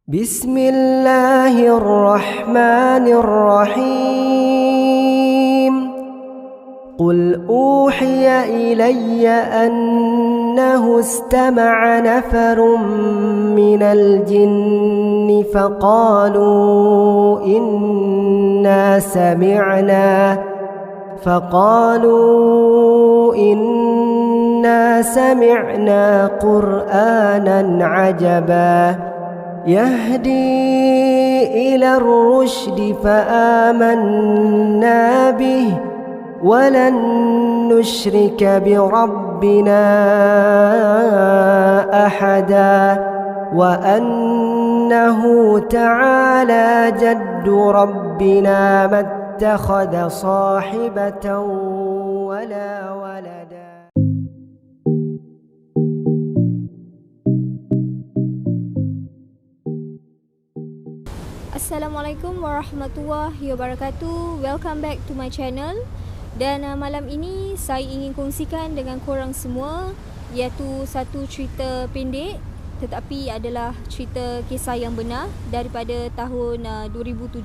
بسم الله الرحمن الرحيم قل أوحي إلي أنه استمع نفر من الجن فقالوا إنا سمعنا قرآنا عجبا يهدي إلى الرشد فآمنا به ولن نشرك بربنا أحدا وأنه تعالى جد ربنا ما اتخذ صاحبة ولا ولدا. Assalamualaikum warahmatullahi wabarakatuh. Welcome back to my channel. Dan malam ini saya ingin kongsikan dengan korang semua iaitu satu cerita pendek tetapi adalah cerita kisah yang benar daripada tahun 2017.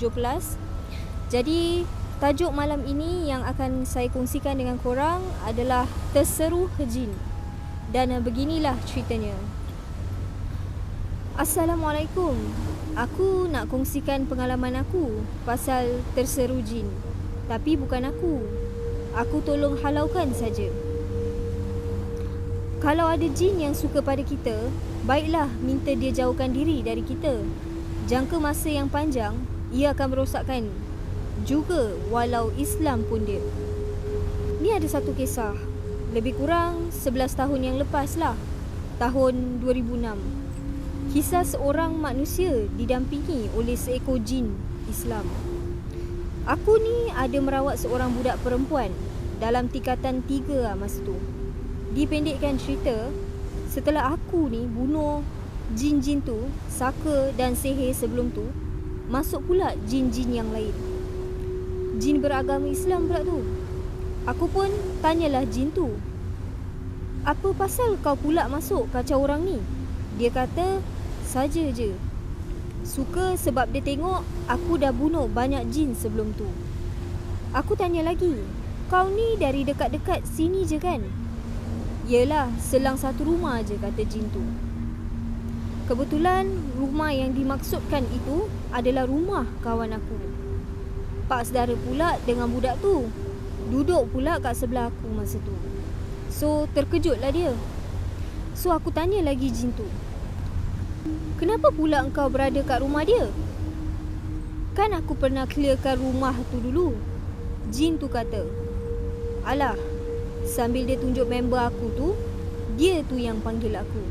Jadi tajuk malam ini yang akan saya kongsikan dengan korang adalah Terseru Jin. Dan beginilah ceritanya. Assalamualaikum. Aku nak kongsikan pengalaman aku pasal terseru jin. Tapi bukan aku. Aku tolong halaukan saja. Kalau ada jin yang suka pada kita, baiklah minta dia jauhkan diri dari kita. Jangka masa yang panjang, ia akan merosakkan juga walau Islam pun dia. Ni ada satu kisah. Lebih kurang 11 tahun yang lepas lah. Tahun 2006. Kisah seorang manusia didampingi oleh seekor jin Islam. Aku ni ada merawat seorang budak perempuan dalam tingkatan 3 masa tu. Dipendekkan cerita, setelah aku ni bunuh jin-jin tu, saka dan sihir sebelum tu, masuk pula jin-jin yang lain. Jin beragama Islam pula tu. Aku pun tanyalah jin tu, apa pasal kau pula masuk kacau orang ni? Dia kata, saja je. Suka sebab dia tengok aku dah bunuh banyak jin sebelum tu. Aku tanya lagi, kau ni dari dekat-dekat sini je kan? Yelah, selang satu rumah je, kata jin tu. Kebetulan rumah yang dimaksudkan itu adalah rumah kawan aku. Pak saudara pula dengan budak tu duduk pula kat sebelah aku masa tu. So terkejutlah dia. So aku tanya lagi jin tu, kenapa pula engkau berada kat rumah dia? Kan aku pernah clearkan rumah tu dulu. Jin tu kata, alah, sambil dia tunjuk member aku tu, dia tu yang panggil aku.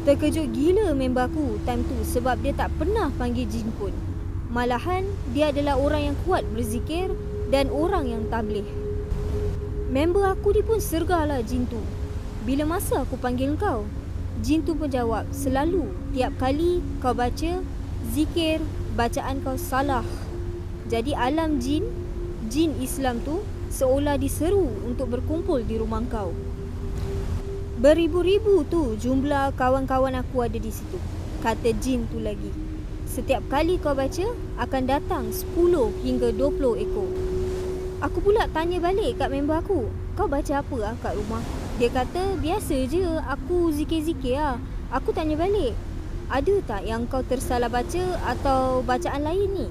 Terkejut gila member aku time tu sebab dia tak pernah panggil jin pun. Malahan dia adalah orang yang kuat berzikir dan orang yang tabligh. Member aku ni pun sergahlah jin tu. Bila masa aku panggil kau? Jin tu pun jawab, selalu tiap kali kau baca zikir, bacaan kau salah. Jadi alam jin Islam tu seolah diseru untuk berkumpul di rumah kau. Beribu-ribu tu jumlah kawan-kawan aku ada di situ. Kata jin tu lagi, setiap kali kau baca akan datang 10 hingga 20 ekor. Aku pula tanya balik kat member aku, kau baca apa kat rumah? Dia kata, biasa je, aku zikir-zikir lah. Aku tanya balik, ada tak yang kau tersalah baca atau bacaan lain ni?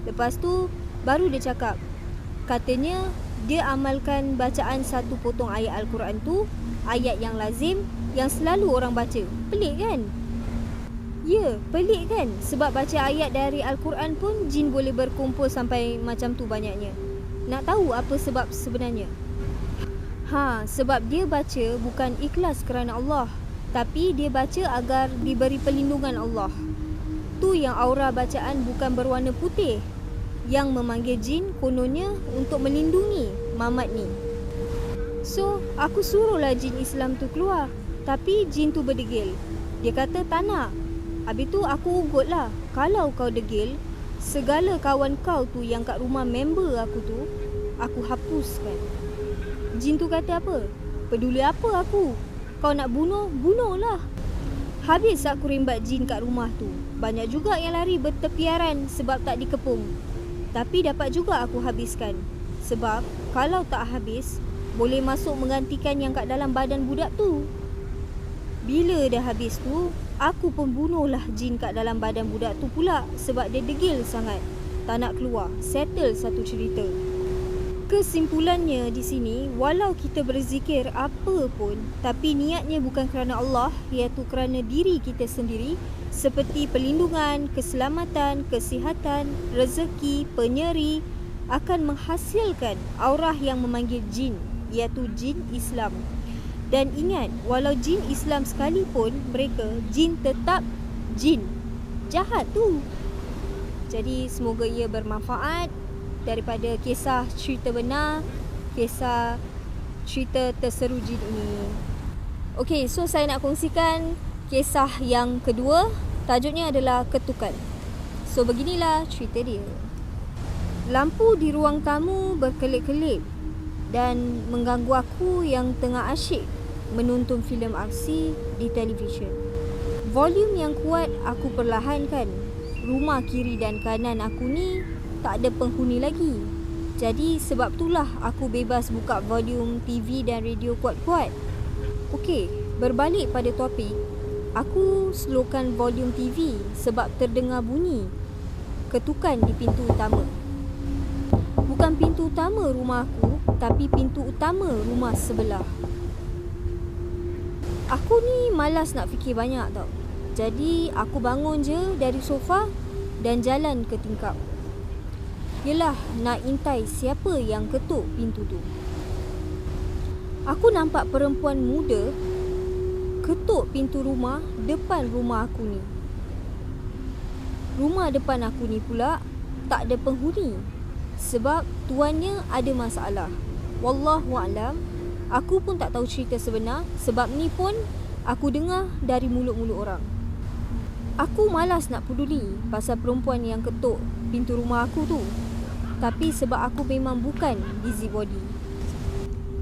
Lepas tu, baru dia cakap, katanya dia amalkan bacaan satu potong ayat Al-Quran tu, ayat yang lazim, yang selalu orang baca. Pelik kan? Ya, pelik kan? Sebab baca ayat dari Al-Quran pun jin boleh berkumpul sampai macam tu banyaknya. Nak tahu apa sebab sebenarnya? Sebab dia baca bukan ikhlas kerana Allah, tapi dia baca agar diberi perlindungan Allah. Tu yang aura bacaan bukan berwarna putih, yang memanggil jin kononnya untuk melindungi mamat ni. So, aku suruhlah jin Islam tu keluar, tapi jin tu berdegil. Dia kata tak nak. Habis tu aku ugutlah, kalau kau degil, segala kawan kau tu yang kat rumah member aku tu, aku hapuskan. Jin tu kata apa? Peduli apa aku? Kau nak bunuh, bunuhlah. Habis aku rimbat jin kat rumah tu. Banyak juga yang lari bertepiaran sebab tak dikepung. Tapi dapat juga aku habiskan. Sebab kalau tak habis, boleh masuk menggantikan yang kat dalam badan budak tu. Bila dah habis tu, aku pun bunuhlah jin kat dalam badan budak tu pula sebab dia degil sangat. Tak nak keluar. Settle satu cerita. Kesimpulannya di sini, walau kita berzikir apa pun, tapi niatnya bukan kerana Allah, iaitu kerana diri kita sendiri, seperti perlindungan, keselamatan, kesihatan, rezeki, penyeri, akan menghasilkan aurah yang memanggil jin, iaitu jin Islam. Dan ingat, walau jin Islam sekalipun, mereka jin tetap jin. Jahat tu. Jadi semoga ia bermanfaat daripada kisah cerita benar, kisah cerita terseru jin ini. Okey, so saya nak kongsikan kisah yang kedua. Tajuknya adalah ketukan. So beginilah cerita dia. Lampu di ruang tamu berkelip-kelip dan mengganggu aku yang tengah asyik menonton filem aksi di televisyen. Volume yang kuat aku perlahankan. Rumah kiri dan kanan aku ni tak ada penghuni lagi. Jadi sebab itulah aku bebas buka volume TV dan radio kuat-kuat. Okey, berbalik pada topik. Aku slowkan volume TV sebab terdengar bunyi ketukan di pintu utama. Bukan pintu utama rumah aku, tapi pintu utama rumah sebelah. Aku ni malas nak fikir banyak tau. Jadi aku bangun je dari sofa dan jalan ke tingkap. Yelah, nak intai siapa yang ketuk pintu tu. Aku nampak perempuan muda ketuk pintu rumah depan rumah aku ni. Rumah depan aku ni pula tak ada penghuni sebab tuannya ada masalah. Wallahualam, aku pun tak tahu cerita sebenar sebab ni pun aku dengar dari mulut-mulut orang. Aku malas nak peduli pasal perempuan yang ketuk pintu rumah aku tu. Tapi sebab aku memang bukan busybody.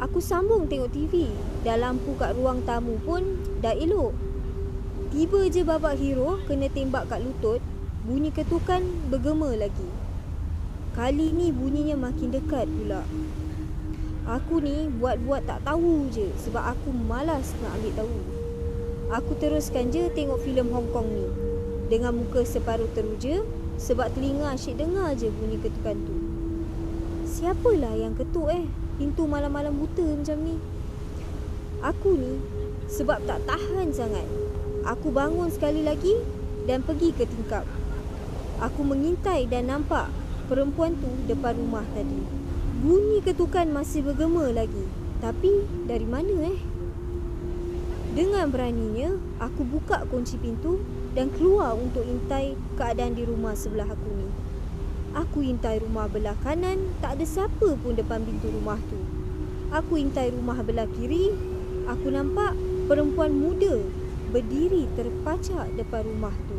Aku sambung tengok TV dan lampu kat ruang tamu pun dah elok. Tiba je babak hero kena tembak kat lutut, bunyi ketukan bergema lagi. Kali ni bunyinya makin dekat pula. Aku ni buat-buat tak tahu je sebab aku malas nak ambil tahu. Aku teruskan je tengok filem Hong Kong ni dengan muka separuh teruja sebab telinga asyik dengar je bunyi ketukan tu. Siapalah yang ketuk pintu malam-malam buta macam ni? Aku ni sebab tak tahan sangat. Aku bangun sekali lagi dan pergi ke tingkap. Aku mengintai dan nampak perempuan tu depan rumah tadi. Bunyi ketukan masih bergema lagi. Tapi dari mana Dengan beraninya, aku buka kunci pintu dan keluar untuk intai keadaan di rumah sebelah aku ni. Aku intai rumah belah kanan, tak ada siapa pun depan pintu rumah tu. Aku intai rumah belah kiri, aku nampak perempuan muda berdiri terpacak depan rumah tu.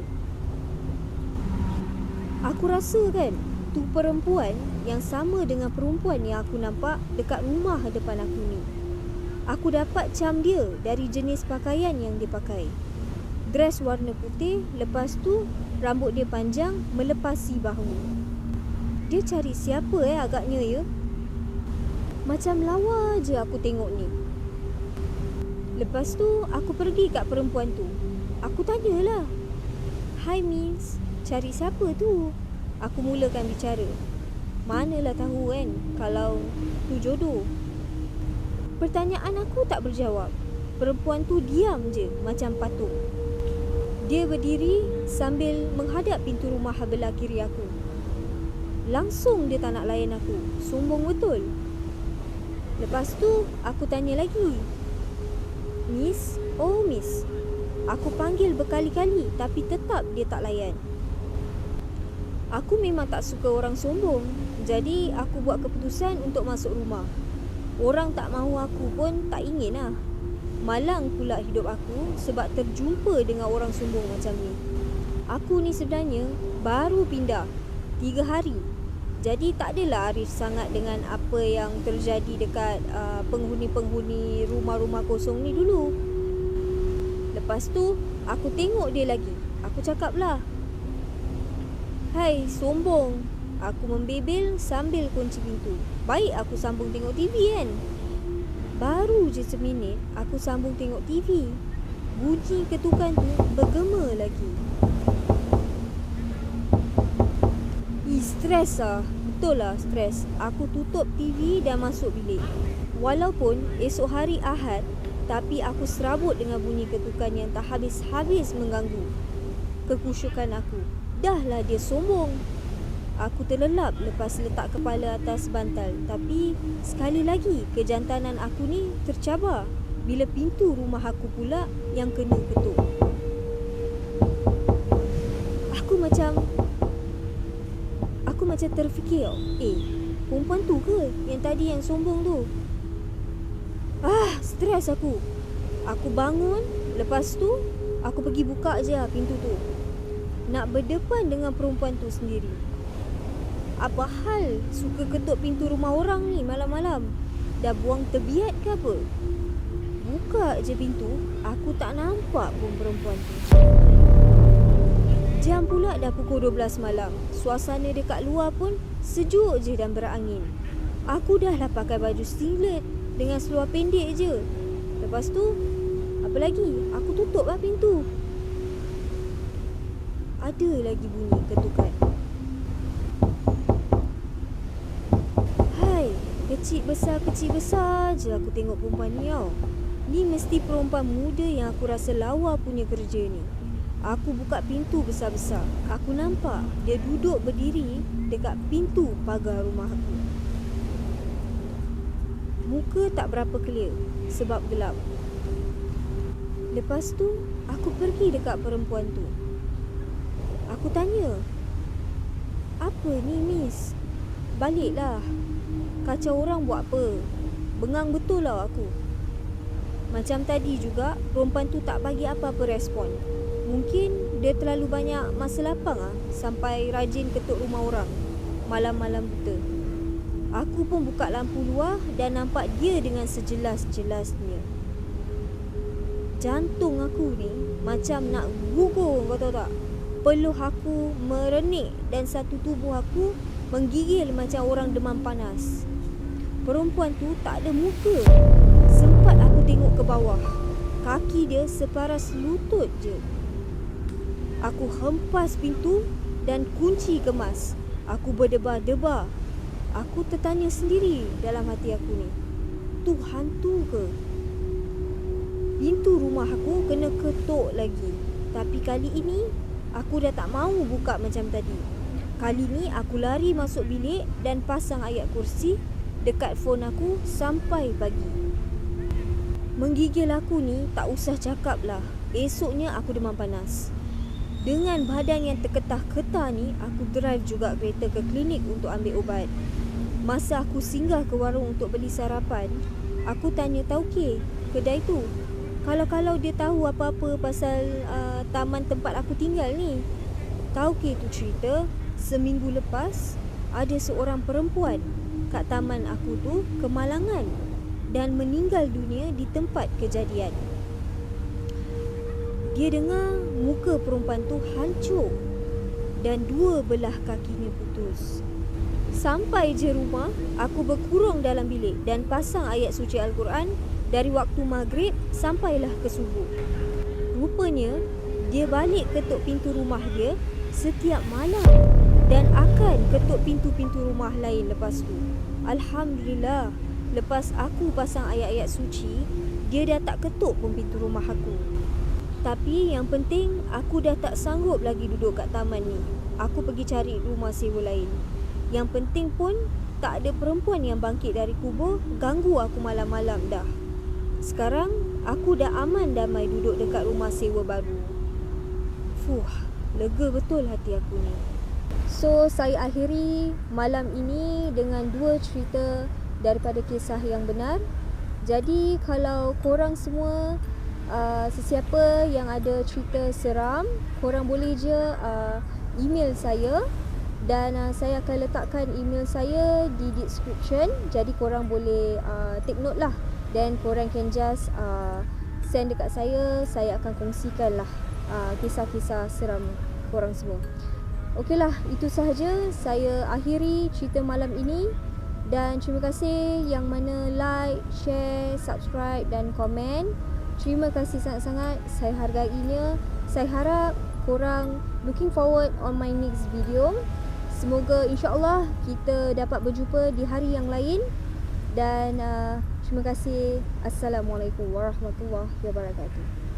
Aku rasa kan, tu perempuan yang sama dengan perempuan yang aku nampak dekat rumah depan aku ni. Aku dapat cam dia dari jenis pakaian yang dia pakai. Dres warna putih, lepas tu rambut dia panjang melepasi bahu. Dia cari siapa agaknya ya? Macam lawa je aku tengok ni. Lepas tu aku pergi kat perempuan tu. Aku tanyalah, "Hi miss, cari siapa tu?" Aku mulakan bicara. Manalah tahu kan kalau tu jodoh. Pertanyaan aku tak berjawab. Perempuan tu diam je macam patung. Dia berdiri sambil menghadap pintu rumah belah kiri aku. Langsung dia tak nak layan aku. Sombong betul. Lepas tu aku tanya lagi, "Miss, oh miss." Aku panggil berkali-kali tapi tetap dia tak layan. Aku memang tak suka orang sombong. Jadi aku buat keputusan untuk masuk rumah. Orang tak mahu aku pun tak ingin lah. Malang pula hidup aku sebab terjumpa dengan orang sombong macam ni. Aku ni sebenarnya baru pindah 3 hari. Jadi tak adalah arif sangat dengan apa yang terjadi dekat penghuni-penghuni rumah-rumah kosong ni dulu. Lepas tu aku tengok dia lagi. Aku cakap lah, "Hai, sombong." Aku membebel sambil kunci pintu. Baik aku sambung tengok TV kan. Baru je seminit aku sambung tengok TV, bunyi ketukan tu bergema lagi. Stres lah. Betul lah stres. Aku tutup TV dan masuk bilik. Walaupun esok hari Ahad, tapi aku serabut dengan bunyi ketukan yang tak habis-habis mengganggu kekusyukan aku. Dah lah dia sombong. Aku terlelap lepas letak kepala atas bantal. Tapi sekali lagi kejantanan aku ni tercabar bila pintu rumah aku pula yang kena ketuk. Aku macam terfikir, perempuan tu ke yang tadi yang sombong tu? Stres aku. Aku bangun, lepas tu aku pergi buka je pintu tu. Nak berdepan dengan perempuan tu sendiri. Apa hal suka ketuk pintu rumah orang ni malam-malam? Dah buang terbiat ke apa? Buka je pintu, aku tak nampak pun perempuan tu. Jam pula dah pukul 12 malam. Suasana dekat luar pun sejuk je dan berangin. Aku dah lah pakai baju singlet dengan seluar pendek je. Lepas tu, apa lagi? Aku tutup lah pintu. Ada lagi bunyi ketukan. Hai, kecil besar je aku tengok perempuan ni tau. Ni mesti perempuan muda yang aku rasa lawa punya kerja ni. Aku buka pintu besar-besar. Aku nampak dia duduk berdiri dekat pintu pagar rumah aku. Muka tak berapa clear sebab gelap. Lepas tu, aku pergi dekat perempuan tu. Aku tanya, "Apa ni, Miss? Baliklah. Kacau orang buat apa?" Bengang betul lah aku. Macam tadi juga, perempuan tu tak bagi apa-apa respon. Mungkin dia terlalu banyak masa lapang sampai rajin ketuk rumah orang malam-malam buta. Aku pun buka lampu luar dan nampak dia dengan sejelas-jelasnya. Jantung aku ni macam nak gugur, kau tahu tak? Peluh aku merenik dan satu tubuh aku menggigil macam orang demam panas. Perempuan tu tak ada muka. Sempat aku tengok ke bawah. Kaki dia separas lutut je. Aku hempas pintu dan kunci kemas. Aku berdebar-debar. Aku tertanya sendiri dalam hati aku ni, tu hantu ke? Pintu rumah aku kena ketuk lagi. Tapi kali ini, aku dah tak mahu buka macam tadi. Kali ni aku lari masuk bilik dan pasang ayat kursi dekat phone aku sampai pagi. Menggigil aku ni tak usah cakap lah. Esoknya aku demam panas. Dengan badan yang terketah-ketah ni, aku drive juga kereta ke klinik untuk ambil ubat. Masa aku singgah ke warung untuk beli sarapan, aku tanya tauke kedai tu. Kalau dia tahu apa-apa pasal taman tempat aku tinggal ni. Tauke tu cerita, seminggu lepas ada seorang perempuan kat taman aku tu kemalangan dan meninggal dunia di tempat kejadian. Dia dengar muka perempuan tu hancur dan dua belah kakinya putus. Sampai je rumah, aku berkurung dalam bilik dan pasang ayat suci Al-Quran dari waktu maghrib sampailah ke subuh. Rupanya, dia balik ketuk pintu rumah dia setiap malam dan akan ketuk pintu-pintu rumah lain lepas tu. Alhamdulillah, lepas aku pasang ayat-ayat suci, dia dah tak ketuk pun pintu rumah aku. Tapi yang penting, aku dah tak sanggup lagi duduk kat taman ni. Aku pergi cari rumah sewa lain. Yang penting pun, tak ada perempuan yang bangkit dari kubur ganggu aku malam-malam dah. Sekarang, aku dah aman damai duduk dekat rumah sewa baru. Lega betul hati aku ni. So, saya akhiri malam ini dengan 2 cerita daripada kisah yang benar. Jadi, kalau korang semua sesiapa yang ada cerita seram, korang boleh je email saya dan saya akan letakkan email saya di description. Jadi korang boleh take note lah, dan korang can just send dekat saya akan kongsikan lah kisah-kisah seram korang semua. Okeylah, itu sahaja saya akhiri cerita malam ini. Dan terima kasih yang mana like, share, subscribe dan komen. Terima kasih sangat-sangat, saya hargainya. Saya harap korang looking forward on my next video. Semoga insyaAllah kita dapat berjumpa di hari yang lain. Dan terima kasih. Assalamualaikum warahmatullahi wabarakatuh.